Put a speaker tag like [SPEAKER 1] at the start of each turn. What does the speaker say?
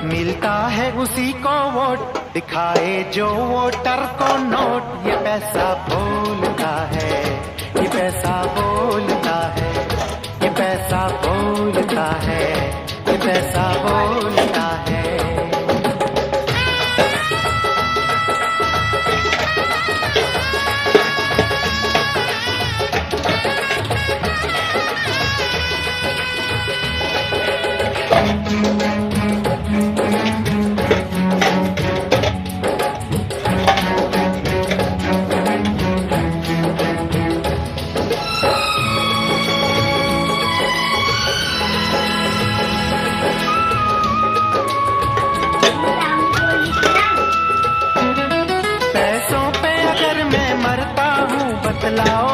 [SPEAKER 1] मिलता है उसी को वोट, दिखाए जो वोटर को नोट। ये पैसा बोलता है, ये पैसा बोलता है, ये पैसा बोलता है, ये पैसा बोलता है। पैसों पे अगर मैं मरता हूँ बतलाओ